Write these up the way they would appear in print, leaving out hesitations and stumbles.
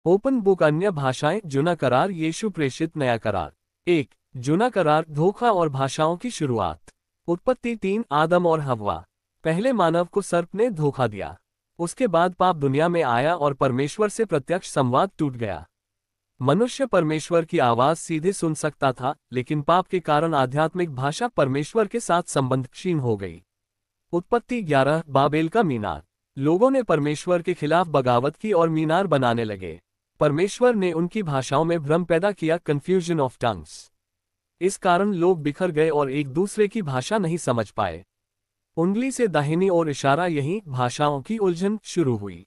Open book अन्य भाषाएं जुना करार यीशु प्रेषित नया करार। 1 जुना करार धोखा और भाषाओं की शुरुआत। उत्पत्ति 3 आदम और हव्वा। पहले मानव को सर्प ने धोखा दिया। उसके बाद पाप दुनिया में आया और परमेश्वर से प्रत्यक्ष संवाद टूट गया। मनुष्य परमेश्वर की आवाज सीधे सुन सकता था, लेकिन पाप के कारण आध्यात्मिक भाषा परमेश्वर के साथ संबंध क्षीण हो गई। उत्पत्ति 11 बाबेल का मीनार। लोगों ने परमेश्वर के खिलाफ बगावत की और मीनार बनाने लगे। परमेश्वर ने उनकी भाषाओं में भ्रम पैदा किया, कंफ्यूजन ऑफ टंग्स। इस कारण लोग बिखर गए और एक दूसरे की भाषा नहीं समझ पाए। उंगली से दाहिनी ओर इशारा, यही भाषाओं की उलझन शुरू हुई।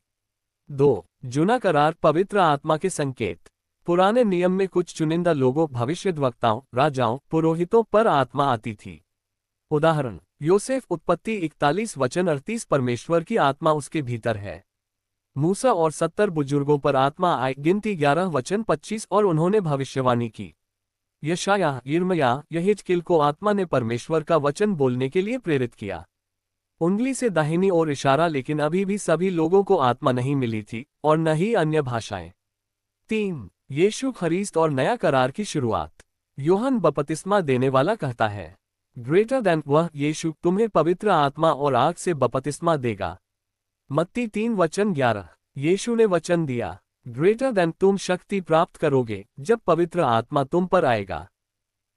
2 जुना करार पवित्र आत्मा के संकेत। पुराने नियम में कुछ चुनिंदा लोगों, भविष्यद्वक्ताओं, राजाओं, पुरोहितों पर आत्मा आती थी। उदाहरण योसेफ, उत्पत्ति 41 वचन 38, परमेश्वर की आत्मा उसके भीतर है। मूसा और 70 बुजुर्गों पर आत्मा आई, गिनती 11 वचन 25, और उन्होंने भविष्यवाणी की। यशायाह, यिर्मयाह, यहेजकेल को आत्मा ने परमेश्वर का वचन बोलने के लिए प्रेरित किया। उंगली से दाहिनी ओर इशारा, लेकिन अभी भी सभी लोगों को आत्मा नहीं मिली थी, और न ही अन्य भाषाएं। 3 यीशु ख्रीस्त और नया करार की शुरुआत। यूहन्ना बपतिस्मा देने वाला कहता है, ग्रेटर देन वह यीशु तुम्हें पवित्र आत्मा और आग से बपतिस्मा देगा। मत्ती 3 वचन 11। यीशु ने वचन दिया, ग्रेटर देन तुम शक्ति प्राप्त करोगे जब पवित्र आत्मा तुम पर आएगा।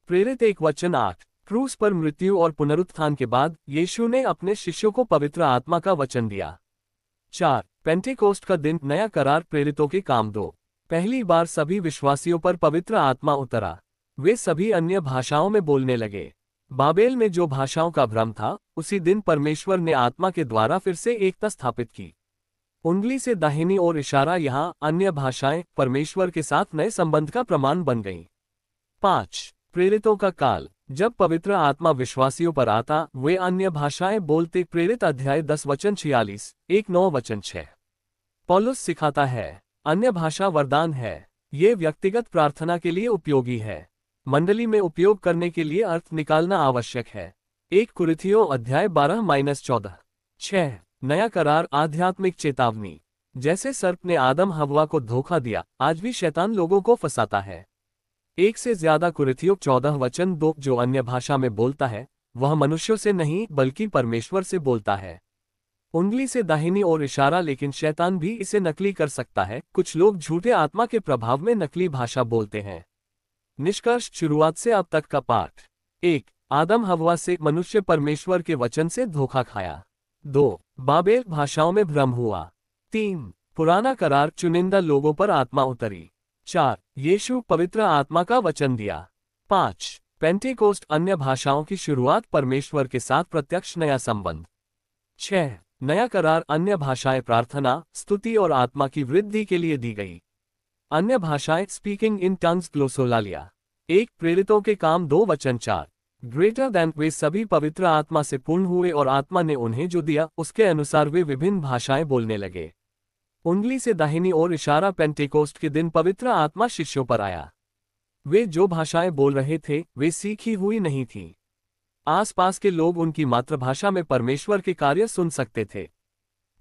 प्रेरित 1 वचन 8। क्रूस पर मृत्यु और पुनरुत्थान के बाद यीशु ने अपने शिष्यों को पवित्र आत्मा का वचन दिया। 4 पेंटेकोस्ट का दिन, नया करार प्रेरितों के काम 2। पहली बार सभी विश्वासियों पर पवित्र आत्मा उतरा। वे सभी अन्य भाषाओं में बोलने लगे। बाबेल में जो भाषाओं का भ्रम था, उसी दिन परमेश्वर ने आत्मा के द्वारा फिर से एकता स्थापित की। उंगली से दाहिनी ओर इशारा, यहाँ अन्य भाषाएं परमेश्वर के साथ नए संबंध का प्रमाण बन गईं। 5 प्रेरितों का काल। जब पवित्र आत्मा विश्वासियों पर आता, वे अन्य भाषाएं बोलते। प्रेरित अध्याय 10 वचन 46, 1-9 वचन 6। पौलुस सिखाता है, अन्य भाषा वरदान है। ये व्यक्तिगत प्रार्थना के लिए उपयोगी है। मंडली में उपयोग करने के लिए अर्थ निकालना आवश्यक है। 1 कुरिन्थियों अध्याय 12-14। 6 नया करार आध्यात्मिक चेतावनी। जैसे सर्प ने आदम हव्वा को धोखा दिया, आज भी शैतान लोगों को फंसाता है। 1 से ज्यादा कुरिन्थियों 14 वचन 2। जो अन्य भाषा में बोलता है, वह मनुष्यों से नहीं बल्कि परमेश्वर से बोलता है। उंगली से दाहिनी ओर इशारा, लेकिन शैतान भी इसे नकली कर सकता है। कुछ लोग झूठे आत्मा के प्रभाव में नकली भाषा बोलते हैं। निष्कर्ष, शुरुआत से अब तक का पाठ। 1 आदम हव्वा से मनुष्य परमेश्वर के वचन से धोखा खाया। 2 बाबेल भाषाओं में भ्रम हुआ। 3 पुराना करार चुनिंदा लोगों पर आत्मा उतरी। 4 यीशु पवित्र आत्मा का वचन दिया। 5 पेंटेकोस्ट अन्य भाषाओं की शुरुआत, परमेश्वर के साथ प्रत्यक्ष नया संबंध। 6 नया करार अन्य भाषाएं प्रार्थना, स्तुति और आत्मा की वृद्धि के लिए दी गई। अन्य भाषाएं स्पीकिंग इन टंग्स ग्लोसोलालिया। 1 प्रेरितों के काम 2 वचन 4। ग्रेटर देन वे सभी पवित्र आत्मा से पूर्ण हुए और आत्मा ने उन्हें जो दिया उसके अनुसार वे विभिन्न भाषाएं बोलने लगे। उंगली से दाहिनी ओर इशारा, पेंटेकोस्ट के दिन पवित्र आत्मा शिष्यों पर आया। वे जो भाषाएं बोल रहे थे, वे सीखी हुई नहीं थीं। आसपास के लोग उनकी मातृभाषा में परमेश्वर के कार्य सुन सकते थे।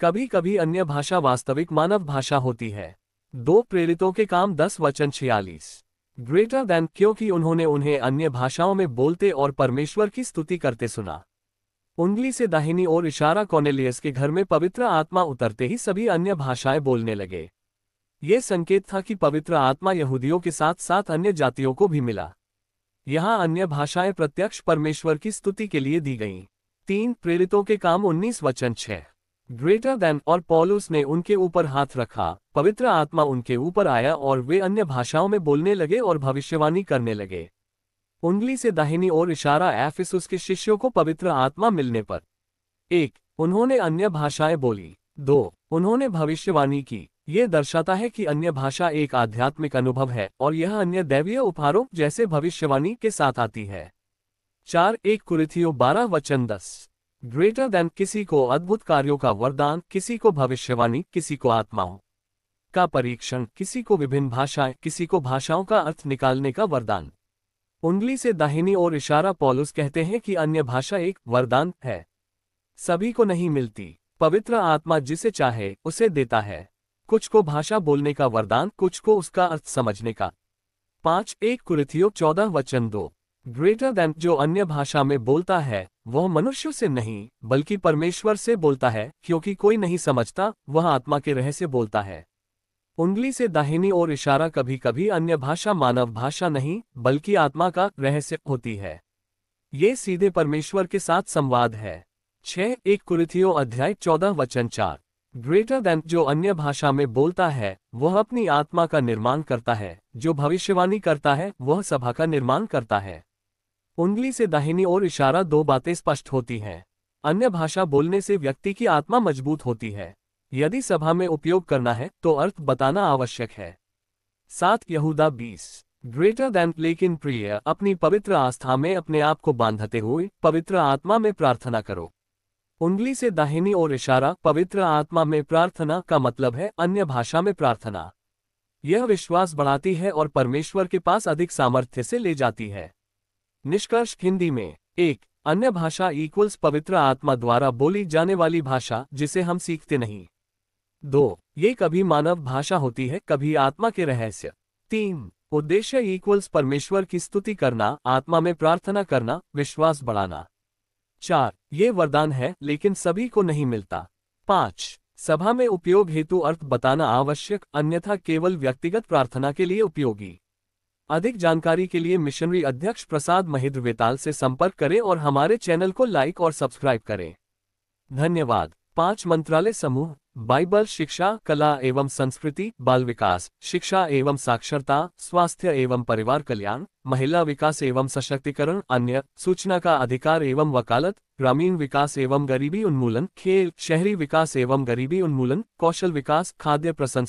कभी कभी अन्य भाषा वास्तविक मानव भाषा होती है। 2 प्रेरितों के काम 10 वचन 46। ग्रेटर देन, क्योंकि उन्होंने उन्हें अन्य भाषाओं में बोलते और परमेश्वर की स्तुति करते सुना। उंगली से दाहिनी ओर इशारा, कॉर्नेलियस के घर में पवित्र आत्मा उतरते ही सभी अन्य भाषाएं बोलने लगे। यह संकेत था कि पवित्र आत्मा यहूदियों के साथ साथ अन्य जातियों को भी मिला। यहाँ अन्य भाषाएं प्रत्यक्ष परमेश्वर की स्तुति के लिए दी गईं। 3 प्रेरितों के काम 19 वचन 6। ग्रेटर देन, और पौलुस ने उनके ऊपर हाथ रखा, पवित्र आत्मा उनके ऊपर आया और वे अन्य भाषाओं में बोलने लगे और भविष्यवाणी करने लगे। उंगली से दाहिनी ओर इशारा, एफिसुस के शिष्यों को पवित्र आत्मा मिलने पर। 1 उन्होंने अन्य भाषाएं बोली। 2 उन्होंने भविष्यवाणी की। यह दर्शाता है कि अन्य भाषा एक आध्यात्मिक अनुभव है और यह अन्य दैवीय उपहारों जैसे भविष्यवाणी के साथ आती है। 4 1 कुरिन्थियों 12 वचन 10। ग्रेटर देन, किसी को अद्भुत कार्यों का वरदान, किसी को भविष्यवाणी, किसी को आत्माओं का परीक्षण, किसी को विभिन्न भाषाएं, किसी को भाषाओं का अर्थ निकालने का वरदान। उंगली से दाहिनी ओर इशारा, पौलुस कहते हैं कि अन्य भाषा एक वरदान है। सभी को नहीं मिलती। पवित्र आत्मा जिसे चाहे उसे देता है। कुछ को भाषा बोलने का वरदान, कुछ को उसका अर्थ समझने का। 5 1 कुरिन्थियों 14 वचन 2। ग्रेटर दैन, जो अन्य भाषा में बोलता है वह मनुष्य से नहीं बल्कि परमेश्वर से बोलता है, क्योंकि कोई नहीं समझता, वह आत्मा के रहस्य बोलता है। उंगली से दाहिनी ओर इशारा, कभी कभी अन्य भाषा मानव भाषा नहीं बल्कि आत्मा का रहस्य होती है। ये सीधे परमेश्वर के साथ संवाद है। 6 1 कुरिन्थियों अध्याय 14 वचन 4। ग्रेटर दैन, जो अन्य भाषा में बोलता है वह अपनी आत्मा का निर्माण करता है, जो भविष्यवाणी करता है वह सभा का निर्माण करता है। उंगली से दाहिनी ओर इशारा, दो बातें स्पष्ट होती हैं। अन्य भाषा बोलने से व्यक्ति की आत्मा मजबूत होती है। यदि सभा में उपयोग करना है तो अर्थ बताना आवश्यक है। 7 यहूदा 20। ग्रेटर दैन, लेकिन प्रिय, अपनी पवित्र आस्था में अपने आप को बांधते हुए पवित्र आत्मा में प्रार्थना करो। उंगली से दाहिनी ओर इशारा, पवित्र आत्मा में प्रार्थना का मतलब है अन्य भाषा में प्रार्थना। यह विश्वास बढ़ाती है और परमेश्वर के पास अधिक सामर्थ्य से ले जाती है। निष्कर्ष हिंदी में। 1 अन्य भाषा इक्वल्स पवित्र आत्मा द्वारा बोली जाने वाली भाषा जिसे हम सीखते नहीं। 2 ये कभी मानव भाषा होती है, कभी आत्मा के रहस्य। 3 उद्देश्य इक्वल्स परमेश्वर की स्तुति करना, आत्मा में प्रार्थना करना, विश्वास बढ़ाना। 4 ये वरदान है लेकिन सभी को नहीं मिलता। 5 सभा में उपयोग हेतु अर्थ बताना आवश्यक, अन्यथा केवल व्यक्तिगत प्रार्थना के लिए उपयोगी। अधिक जानकारी के लिए मिशनरी अध्यक्ष प्रसाद महिद्र वेताल से संपर्क करें और हमारे चैनल को लाइक और सब्सक्राइब करें। धन्यवाद। 5 मंत्रालय समूह: बाइबल शिक्षा, कला एवं संस्कृति, बाल विकास, शिक्षा एवं साक्षरता, स्वास्थ्य एवं परिवार कल्याण, महिला विकास एवं सशक्तिकरण, अन्य, सूचना का अधिकार एवं वकालत, ग्रामीण विकास एवं गरीबी उन्मूलन, खेल, शहरी विकास एवं गरीबी उन्मूलन, कौशल विकास, खाद्य प्रसंस्करण।